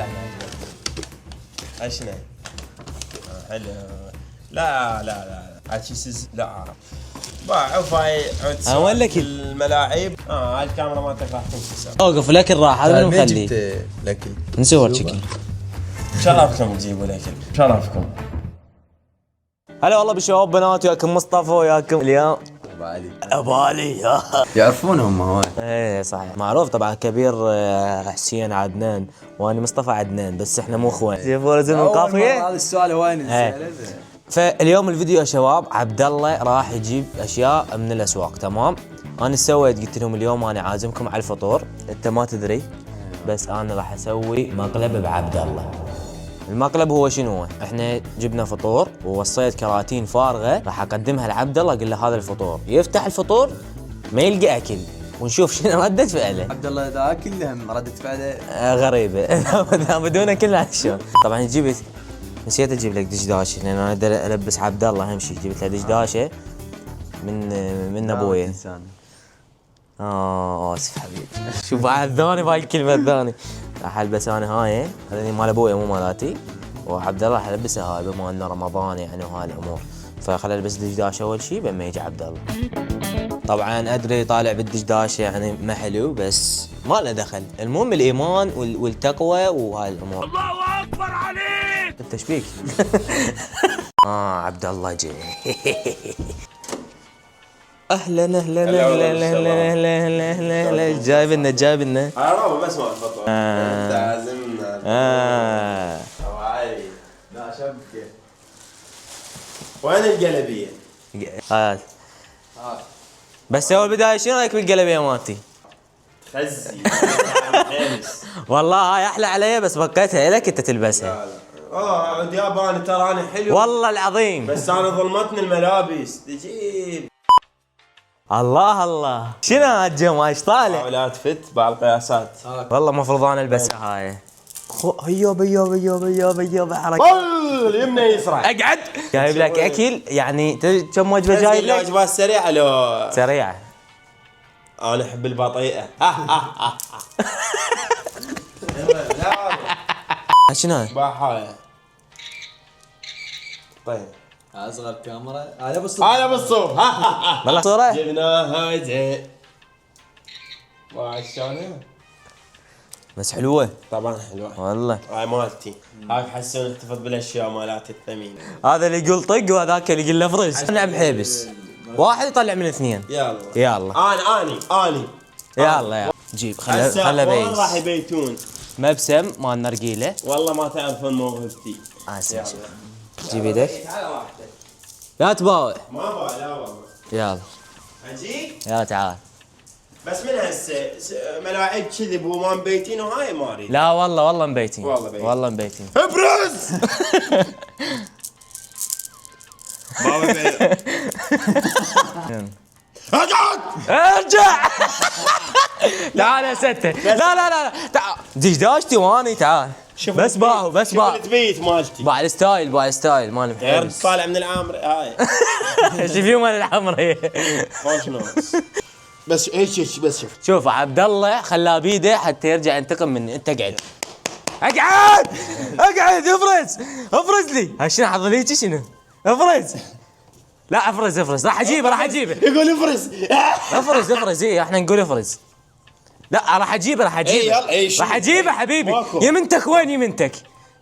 لا عشنا حلو. لا لا لا عشيسز لا عفاي ولا كده الملاعب. هاي الكاميرا مالتك راح تمشي. اوقف لكن راح هذا منو مخليه لكن نسوي شكل. شرفكم تجيبوا لكن شرفكم. هلا والله بشباب بنات، وياكم مصطفى وياكم اليوم ابو علي. ابو علي. يعرفونهم هواي. ايه صحيح معروف طبعا كبير حسين عدنان وانا مصطفى عدنان، بس احنا مو اخوان. شوفوا لازم القافيه. هذا السؤال هواي نسأله. فاليوم الفيديو يا شباب عبد الله راح يجيب اشياء من الاسواق. تمام، انا سويت قلت لهم اليوم انا عازمكم على الفطور، انت ما تدري بس انا راح اسوي مقلب بعبد الله. المقلب هو شنو هو؟ احنا جبنا فطور ووصيت كراتين فارغه راح اقدمها لعبد الله، اقول له هذا الفطور. يفتح الفطور ما يلقى اكل ونشوف شنو ردة فعله. عبد الله اذا اكل لهم ردة فعله غريبه. بدون اكل عن شلون. طبعا جبت، نسيت اجيب لك دشداشه لان انا البس عبد الله اهم شيء. جبت له دشداشه من ابويا. اسف حبيبي. شوف عذاني بهاي الكلمه الثانيه. راح البس انا هاي هذه مال ابويا مو مالاتي، وعبد الله راح البسها هاي بما انه رمضان يعني وهاي الامور، فخل البس دشداشه اول شيء بما يجي عبد الله. طبعا ادري طالع بالدشداشه يعني ما حلو بس ما له دخل، المهم الايمان والتقوى وهاي الامور. الله اكبر عليك. انت ايش فيك؟ عبد الله جاي. اهلا اهلا اهلا اهلا اهلا اهلا. جايب لنا عرفوا بس ما الفطور. انت عازمنا. هواي لا شبكه. وين القلبيه؟ بس اول بدايه شنو رايك بالقلبيه مالتي؟ خزي. والله هاي احلى علي بس بقيتها لك انت تلبسها. عود ياباني ترى انا حلو والله العظيم، بس انا ظلمتني الملابس تجيب. الله الله شنو هالجماش طالع؟ ولا تفت بعض القياسات. والله المفروض انا البسها هاي. هيوب هيوب هيوب هيوب هيوب حركه. اليمنى يسرع. اقعد. جايب لك اكل يعني كم وجبه جايب لك؟ الوجبات السريعه لو سريعه. انا احب البطيئه. شنو هاي؟ باحايه. طيب اصغر كاميرا هذا بالصوت. هذا بالصوب. والله صوره جبناها زين. شلون بس حلوه طبعا حلوه والله. هاي مالتي. هاي حسون احتفظ بالاشياء مالات الثمينه. هذا اللي يقول طق وهذاك اللي يقول له فرز. نلعب حبس، واحد يطلع من اثنين. يلا يلا اني يلا جيب خله بيس. راح يبيتون مبسم مال نرجيله. والله ما تعرفون موهبتي. جيب يدك. لا تباوع. ما باع لا والله. يلا اجيك. يلا تعال. بس من هسه ملاعب كذب وما مبيتين وهاي ما اريد. لا والله مبيتين. والله مبيتين. ابرز. ارجع. تعال يا ستة. لا تعال. دشداشتي واني تعال. بس باعوا تبيت مالتي. باع الستايل مال غير طالع من العامر هاي. ايش في مال الحمر؟ خوش ناس. بس ايش بس شوف عبد الله خلاه بيده حتى يرجع ينتقم مني. انت اقعد افرز لي. شنو حظ ليك شنو؟ افرز. لا افرز راح اجيبه. يقول افرز. افرز ايه احنا نقول افرز. لا راح اجيبه. راح اجيبه حبيبي.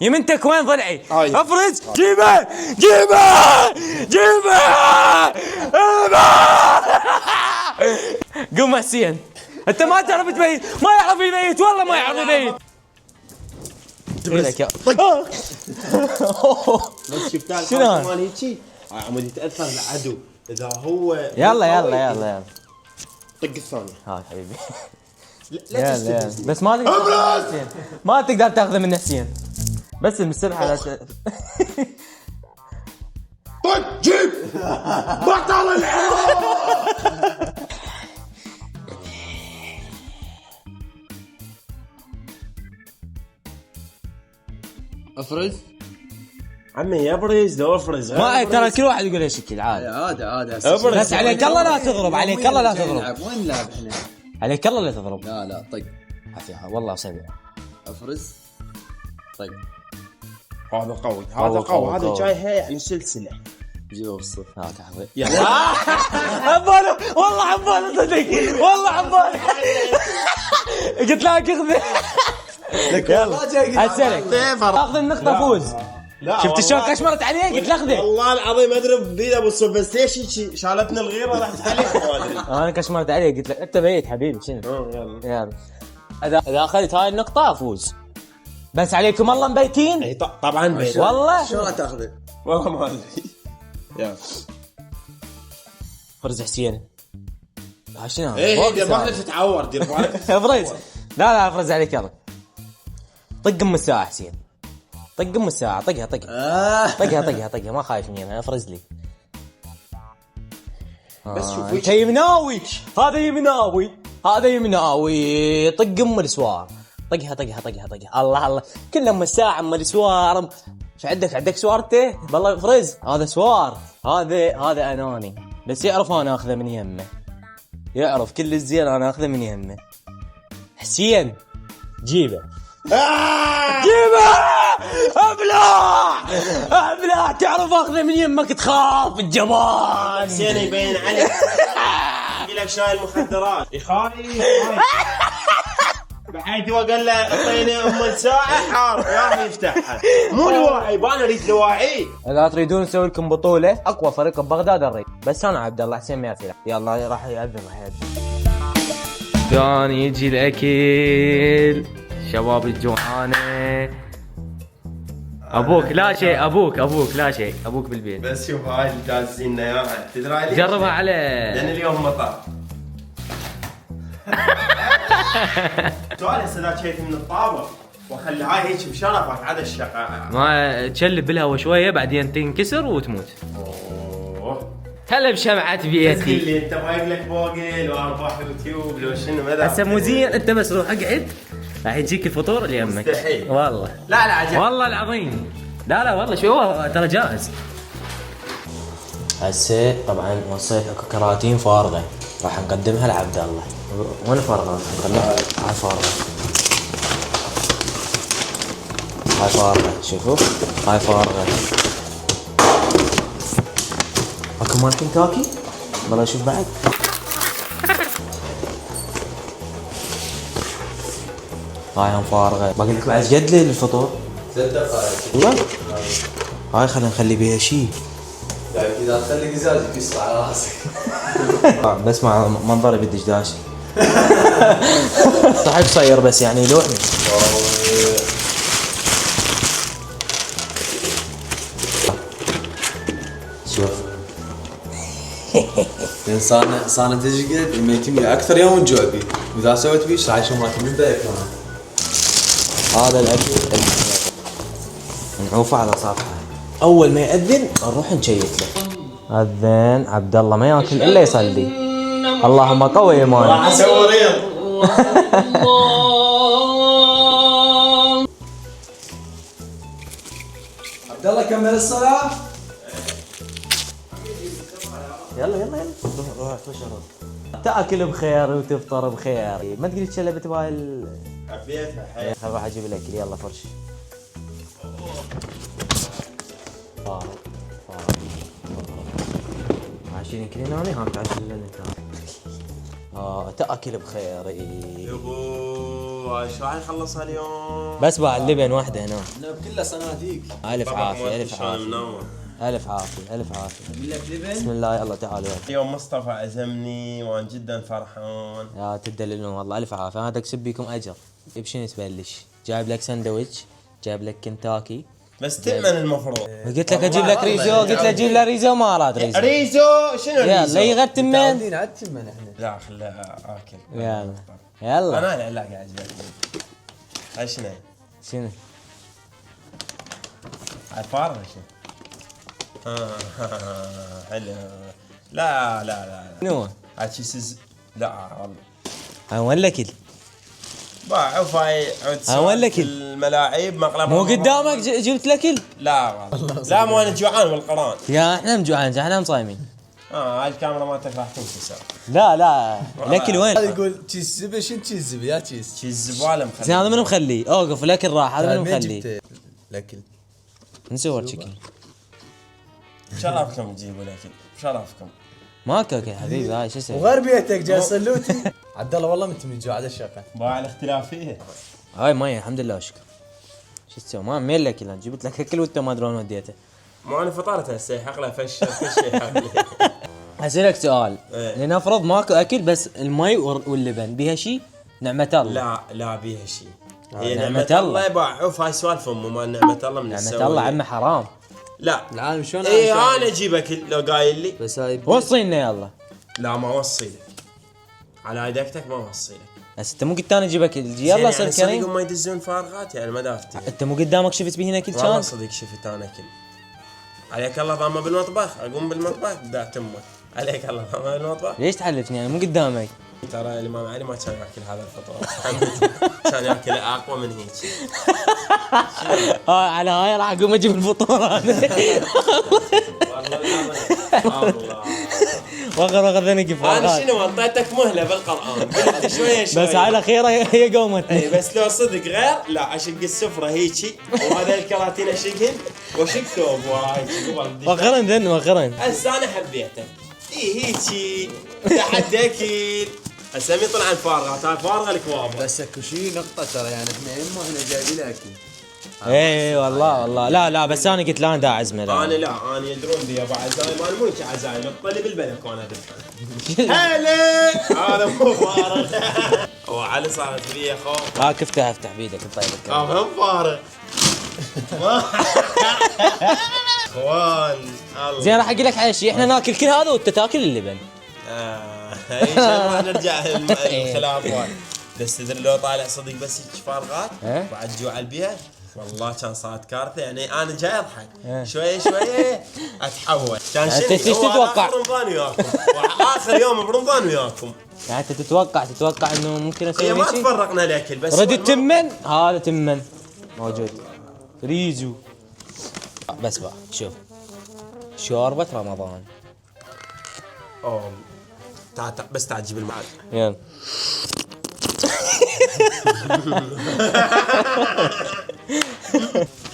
يمنتك وين ضلعي؟ افرز. جيبه. قوم حسين انت ما تعرف تبيت. ما يعرف يبيت والله ما يعرف يبيت. لك يا بس شفت شنو مال هيجي عمود يتاثر العدو اذا هو. يلا طق الثاني. هاي حبيبي. لا تستفز بس ما تقدر تاخذه من حسين. بس المسرحه لا طق جيب بطل العراق. افرز عمي يبرز لو افرز. ما ترى كل واحد يقول ايش شكل عادي. بس عليك الله لا تضرب. وين نلعب احنا؟ عليك الله لا تضرب. لا طق. عافية والله صعب. افرز. طيب هذا قوي والله هذا قوي هذا قوي. جايها يعني سلسله. جيبه بالصف. هاك حظي يلا عباله والله عباله صدق والله عباله قلت لك اخذ يلا اسالك اخذ النقطه فوز. لا شفت شلون والله. كشمرت عليه قلت له اخذه. والله العظيم اضرب بيد ابو الصف ستيشن شالتنا الغيره راحت عليك ما ادري. انا كشمرت عليه قلت له انت بعيد حبيبي شنو يلا يلا اذا اخذت هاي النقطه افوز بس عليكم الله مبيتين اي طبعا بيت والله شلون تاخذه؟ والله ما ادري. يلا فرز حسين شنو هذا؟ ايه بوكس دير بالك هذا. تتعور دير بالك. افرز لا افرز عليك يلا طق ام الساعه حسين طق ام الساعه طقها طقها ما خايف منها افرز لي بس شوف انت يمناوي هذا يمناوي طق ام السوار طقها الله كل ام الساعه ام السوار ايش عندك سوارته بالله فرز هذا سوار هذا اناني بس يعرف انا اخذه من يمه يعرف كل الزين انا اخذه من يمه حسين جيبه جيبه ابلع تعرف اخذه من يمك تخاف الجبان حسين يبين عليك. يقول لك شايل مخدرات يا خالي بحيث وقال له اعطيني ام الساعه حار يا يفتحها مو لواعي انا اريد لواعي. اذا تريدون نسوي لكم بطوله اقوى فريق ببغداد الريد بس انا عبد الله حسين ما يعرف يلا راح يأذن ثاني يجي الاكل شباب الجوعانه ابوك لا شيء ابوك لا شيء ابوك بالبيت بس شوف هاي اللي جالسين لنا اياها تدري ليش؟ جربها على لان اليوم مطر. سؤال هسه اذا شيت من الطاوله واخلي هاي هيك بشرفك عاد الشقاء ما تشلب بالهواء شويه بعدين تنكسر وتموت. هلا بشمعة بيتي اللي انت بايق لك فوقل وارباح يوتيوب لو شنو ما هسه مو زين انت بس روح اقعد راح يجيك الفطور اللي يمك مستحيل. والله لا عجب والله العظيم لا والله شو ترى جاهز. هسه طبعا وصيت اكو كراتين فارغه راح نقدمها لعبد الله. وين فارغه؟ نقدمها هاي فارغه شوفوا هاي فارغه اكو مال كنتاكي والله شوف بعد هاي هم فارغه باقي لك بعد قد لي الفطور 3 دقائق والله هاي خلينا نخلي بيها شيء يعني اذا تخلي قزازك يسطع على راسك. بس مع منظري بدي داش صح قصير بس يعني يلوحني. شوف لان صار تجقد لما يتم اكثر يوم تجوع بيه واذا سويت بيه راح يشوف راح من بالك كمان. هذا الاكل نعوفه على صفحه اول ما ياذن نروح نشيك له. اذن عبد الله ما ياكل الا يصلي اللهم قوي ايمانك راح اسوي ريض. عبد الله كمل الصلاه. يلا روح فشر تاكل بخير وتفطر بخير ما تقدر تشلبت بهاي عبيتها حيل. خل اروح اجيب الاكل يلا فرش. عايشين كلين اني هاك عايشين لنا تاكل بخير يبو شو راح نخلصها اليوم؟ بس بعد اللبن واحده هنا. كله صناديق. الف عافيه الف شلون عافيه منور. الف عافيه اجيب لك لبن. بسم الله يلا تعالوا يلا. اليوم مصطفى عزمني وانا جدا فرحان. يا تدللون والله الف عافيه انا اكسب بيكم اجر. بشنو تبلش؟ جايب لك سندويتش جايب لك كنتاكي بس تأمن المفروض. قلت لك اجيب لك ريزو قلت له اجيب له ريزو ما اراد ريزو. ريزو شنو ريزو؟ يلا يغير تمن متعودين على التمن احنا. لا خلها اكل. يلا انا لا قاعد عجبتني. هاي شنو؟ شنو؟ هاي فارغ شنو؟ حلو. لا شنو؟ هاي تشيز لا والله. ها وين الاكل؟ باع وفاي ها وين الاكل؟ الملاعب مقلب مو قدامك جبت الاكل؟ لا والله لا مو انا جوعان بالقران. يا احنا مجوعان احنا مصايمين. هاي الكاميرا مالتك راح تنكسر. لا الاكل وين؟ هذا يقول تشيز زبي شنو تشيز زبي يا تشيز شي الزباله مخلي. زين هذا منو مخليه؟ اوقف الاكل راح، هذا منو مين مخليه؟ جبت الاكل؟ نسوي تشيكن. شرفكم تجيبوا الاكل، شرفكم. ماكو اكل حبيبي، هاي شو اسوي؟ وغير بيتك جاي صلوتي. عبد الله والله انت من جوع على الشقه. باع الاختلاف فيه. هاي ماي الحمد لله وشكر. شو تسوي؟ ما مين الاكل؟ انا جبت لك اكل وانت ما ادري وين وديته. مو انا فطرت هسه يحق له فش يحق لي. اسالك سؤال، إيه. لنفرض ماكو اكل بس المي واللبن بيها شيء؟ نعمة الله. لا بيها شيء. هي هي نعمة نعمة الله. الله يبا. شوف هاي سوالف امه مال نعمة الله من نعمة الله عمي حرام. لا العالم شلون اي انا اجيب اكل لو قايل لي. بس هاي وصينا يلا. لا ما اوصي لك. على يدكتك ما اوصي لك. بس انت مو قلت انا اجيب اكل، يلا صير صدق كريم. ما يدزون فارغات يعني ما دافتي. انت مو قدامك شفت به هنا اكل والله كان؟ صدق شفت انا اكل. عليك الله ضامه بالمطبخ، اقوم بالمطبخ بدات امك. عليك الله ضامه بالمطبخ. ليش تحلفني يعني مو قدامك؟ ترى الامام علي ما كان ياكل هذا الفطور. كان ياكل اقوى من هيك. على هاي راح اقوم اجيب الفطور انا. وغر ذنقي انا فوق. شنو اعطيتك مهله بالقران قلت شويه بس هاي الاخيره هي قومتني. اي بس لو صدق غير لا اشق السفره هيجي وهذا الكراتين اشقهن واشق ثوب وهاي وخرا ذن وخرا. هسه انا حبيته. اي هيجي تحدي اكيد. هسه مين طلع فارغه؟ تعال فارغه الكواب. بس اكو شيء نقطه ترى يعني احنا يمه احنا جايبين اكل. اي والله لا بس انا قلت لا انا دا عزمه لا. انا يدرون بي ابو عزايم انا مو عزايم الطلي بالبلكونه ادفن. هلا هذا مو فارغ. هو علي صارت بي خوف. افتح بيدك طيب الكلام. هم فارغ. اخوان الله. زين راح اقول لك على شيء، احنا ناكل كل هذا وانت تاكل اللبن. اي شيء ما نرجع الخلافات. بس تدري لو طالع صدق بس هيك فارغات بعد جوع البيئة والله كان صارت كارثه. يعني انا جاي اضحك شويه اتحول. كان شنو ايش تتوقع؟ اخر رمضان وياكم واخر يوم برمضان وياكم. يعني انت تتوقع انه ممكن اسوي هي ما شيء؟ تفرقنا الاكل بس ردت تمن، هذا تمن موجود ريزو. بس بقى شوف شوربة رمضان. اوه تعال بس تعال جيب المعلقه. يلا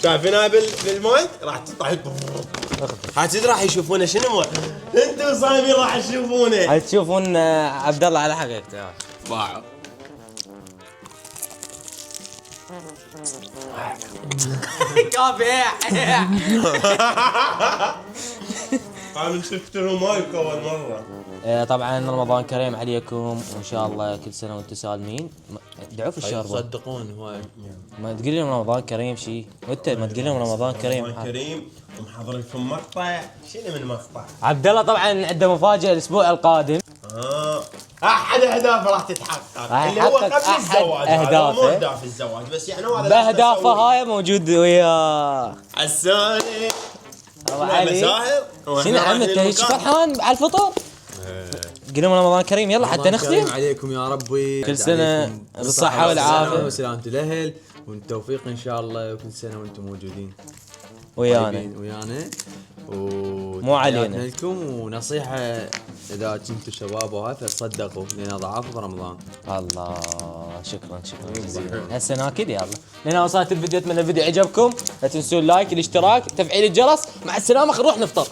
شايفين هاي بالماي راح تطلع. هاتي راح يشوفونه شنو انتم صايمين راح تشوفونه. هاي تشوفون عبد الله على حقيقته. باعوا. كافي. قالوا شفتوا مايك اول مره. طبعا رمضان كريم عليكم وان شاء الله كل سنه وانتم سالمين. دعوا في الشوربه. صدقون هواي. ما تقول لهم رمضان كريم شيء، وانت ما تقول لهم رمضان كريم. رمضان كريم ومحضر لكم مقطع. شنو من مقطع؟ عبد الله طبعا عنده مفاجاه الاسبوع القادم. احد اهدافه راح تتحقق اللي هو قبل الزواج. أهدافه. مو اهداف الزواج بس يعني هو هذا باهدافه هاي موجود وياه عساني. ابو علي. مزاهر. شنو عم انت هيك فرحان على الفطور؟ قل لهم رمضان كريم يلا حتى نختم. عليكم يا ربي كل سنه بالصحه والعافيه وسلامة الاهل والتوفيق ان شاء الله. وكل سنه وانتم موجودين ويانا مو علينا. لكم ونصيحه اذا كنتوا شباب وهذا فتصدقوا لان ضعاف برمضان. الله شكرا جزيلا. هسه ناكل يلا. لهنا وصلت الفيديو، اتمنى الفيديو عجبكم. لا تنسون اللايك الاشتراك تفعيل الجرس. مع السلامه خلينا نروح نفطر.